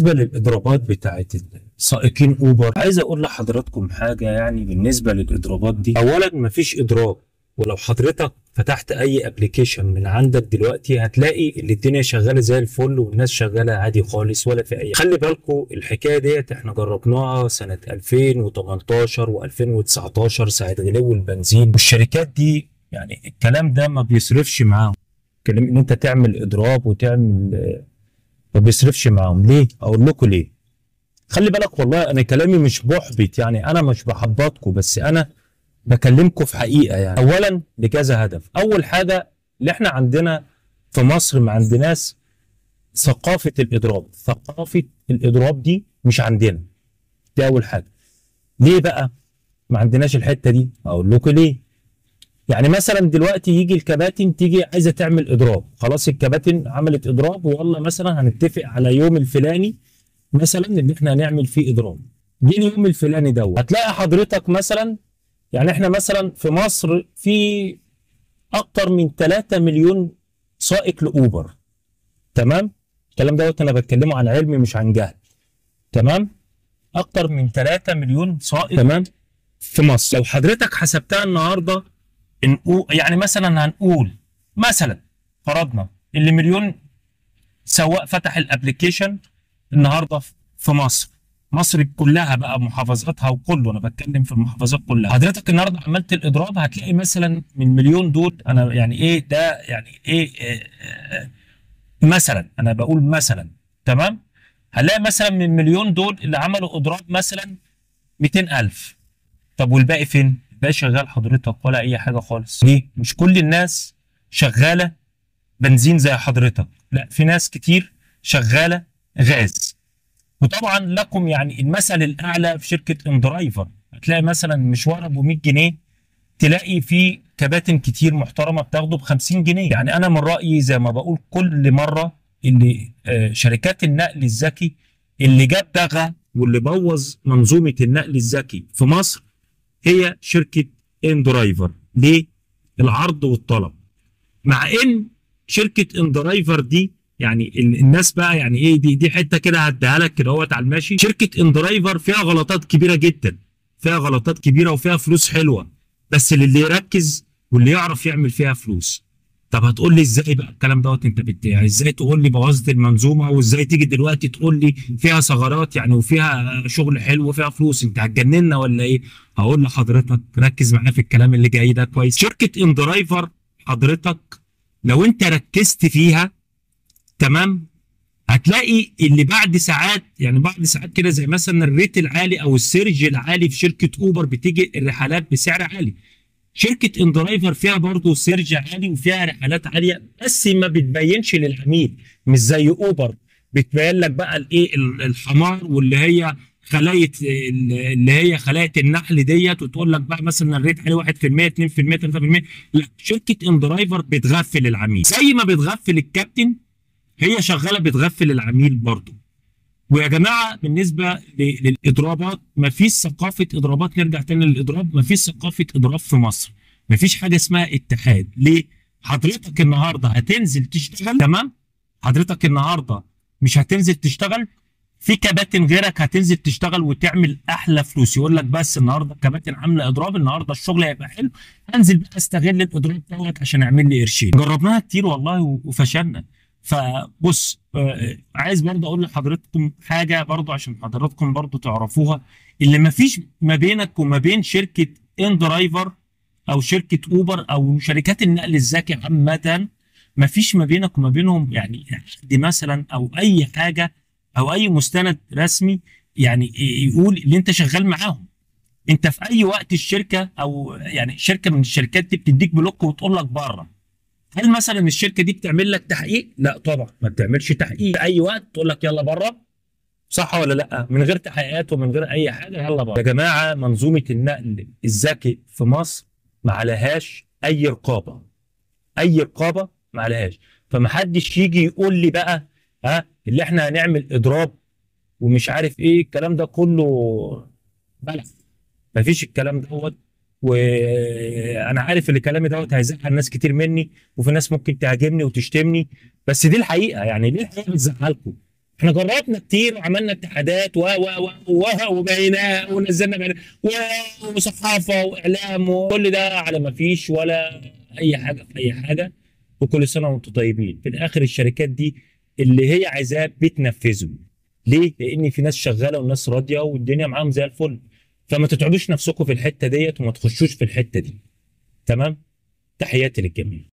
بالنسبة للإضرابات بتاعت سائقين أوبر، عايز أقول لحضراتكم حاجة. يعني بالنسبة للإضرابات دي، أولا مفيش إضراب. ولو حضرتك فتحت أي أبليكيشن من عندك دلوقتي هتلاقي إن الدنيا شغالة زي الفل والناس شغالة عادي خالص ولا في أي. خلي بالكم الحكاية ديت إحنا جربناها سنة 2018 و2019 ساعة غلو البنزين، والشركات دي يعني الكلام ده ما بيصرفش معاهم. كلام إن أنت تعمل إضراب وتعمل ما بيصرفش معاهم. ليه؟ اقول لكم ليه. خلي بالك والله انا كلامي مش محبط، يعني انا مش بحبطكم، بس انا بكلمكم في حقيقه. يعني اولا لكذا هدف. اول حاجه اللي احنا عندنا في مصر ما عندناش ثقافه الاضراب. ثقافه الاضراب دي مش عندنا. دي اول حاجه. ليه بقى ما عندناش الحته دي؟ اقول لكم ليه. يعني مثلا دلوقتي يجي الكباتن تيجي عايزه تعمل اضراب، خلاص الكباتن عملت اضراب والله مثلا هنتفق على يوم الفلاني مثلا ان احنا هنعمل فيه اضراب. جه اليوم الفلاني دوت هتلاقي حضرتك مثلا، يعني احنا مثلا في مصر في اكتر من 3 مليون سائق لاوبر. تمام؟ الكلام دوت انا بتكلمه عن علمي مش عن جهل. تمام؟ اكتر من 3 مليون سائق. تمام؟ في مصر لو حضرتك حسبتها النهارده يعني مثلا هنقول مثلا فرضنا اللي مليون سواق فتح الابلكيشن النهارده في مصر. مصر كلها بقى محافظاتها وكله، انا بتكلم في المحافظات كلها. حضرتك النهارده عملت الاضراب هتلاقي مثلا من مليون دول، انا يعني ايه ده يعني ايه مثلا انا بقول مثلا. تمام؟ هنلاقي مثلا من مليون دول اللي عملوا اضراب مثلا 200,000. طب والباقي فين؟ الباقي شغال حضرتك ولا اي حاجه خالص. ليه؟ مش كل الناس شغاله بنزين زي حضرتك، لا في ناس كتير شغاله غاز. وطبعا لكم يعني المثل الاعلى في شركه اندرايفر، هتلاقي مثلا مشوار ابو 100 جنيه تلاقي في كباتن كتير محترمه بتاخده ب 50 جنيه. يعني انا من رايي زي ما بقول كل مره اللي شركات النقل الذكي اللي جاب دغا واللي بوظ منظومه النقل الذكي في مصر هي شركه اندرايفر. ليه؟ العرض والطلب. مع ان شركه اندرايفر دي يعني الناس بقى يعني ايه، دي حته كده هديها لك كده اهوت على الماشي. شركه اندرايفر فيها غلطات كبيره جدا، فيها غلطات كبيره وفيها فلوس حلوه، بس اللي يركز واللي يعرف يعمل فيها فلوس. طب هتقول لي ازاي بقى الكلام دوت؟ انت يعني ازاي تقول لي بوظت المنظومه، وازاي تيجي دلوقتي تقول لي فيها ثغرات يعني وفيها شغل حلو وفيها فلوس؟ انت هتجننا ولا ايه؟ هقول لحضرتك ركز معايا في الكلام اللي جاي ده كويس. شركه اندرايفر حضرتك لو انت ركزت فيها تمام هتلاقي اللي بعد ساعات، يعني بعد ساعات كده زي مثلا الريت العالي او السيرج العالي في شركه اوبر بتيجي الرحلات بسعر عالي. شركه اندرايفر فيها برضه سيرج عالي وفيها رحلات عاليه، بس ما بتبينش للعميل. مش زي اوبر بتبين لك بقى الايه الحمار واللي هي خلايا، اللي هي خلايا النحل ديت، وتقول لك بقى مثلا الريت عليه 1% 2% 3%. لا، شركه اندرايفر بتغفل العميل زي ما بتغفل الكابتن، هي شغاله بتغفل العميل برضه. ويا جماعه بالنسبه للاضرابات مفيش ثقافه اضرابات. نرجع تاني للاضراب، مفيش ثقافه اضراب في مصر. مفيش حاجه اسمها اتحاد. ليه؟ حضرتك النهارده هتنزل تشتغل تمام؟ حضرتك النهارده مش هتنزل تشتغل، في كباتن غيرك هتنزل تشتغل وتعمل احلى فلوس. يقول لك بس النهارده الكباتن عامله اضراب، النهارده الشغل هيبقى حلو، هنزل بقى استغل الاضراب دوت عشان اعمل لي قرشين. جربناها كتير والله وفشلنا. فبص عايز برضه اقول لحضرتكم حاجه برضه عشان حضراتكم برضه تعرفوها. اللي ما فيش ما بينك وما بين شركه اندرايفر او شركه اوبر او شركات النقل الذكي عامه، ما فيش ما بينك وما بينهم يعني عقد مثلا او اي حاجه او اي مستند رسمي يعني يقول اللي انت شغال معاهم. انت في اي وقت الشركه او يعني شركه من الشركات دي بتديك بلوك وتقول لك بره. هل مثلا الشركه دي بتعمل لك تحقيق؟ لا طبعا ما بتعملش تحقيق. في اي وقت تقول لك يلا بره، صح ولا لا؟ من غير تحقيقات ومن غير اي حاجه يلا بره. يا جماعه منظومه النقل الذكي في مصر ما عليهاش اي رقابه. اي رقابه ما عليهاش. فما حدش يجي يقول لي بقى اللي احنا هنعمل اضراب ومش عارف ايه الكلام ده كله. بلى مفيش الكلام دوت. وانا عارف ان كلامي دوت هيزعل ناس كتير مني، وفي ناس ممكن تهاجمني وتشتمني، بس دي الحقيقه. يعني دي الحقيقه بتزعلكم. احنا جربنا كتير وعملنا اتحادات وبيانات ونزلنا بيانات وصحافه واعلام وكل ده على ما فيش ولا اي حاجه في اي حاجه. وكل سنه وانتم طيبين. في الاخر الشركات دي اللي هي عايزاه بتنفذه. ليه؟ لان في ناس شغاله والناس راضيه والدنيا معاهم زي الفل. فما تتعبوش نفسكم في الحته ديت وما تخشوش في الحته دي. تمام؟ تحياتي للجميع.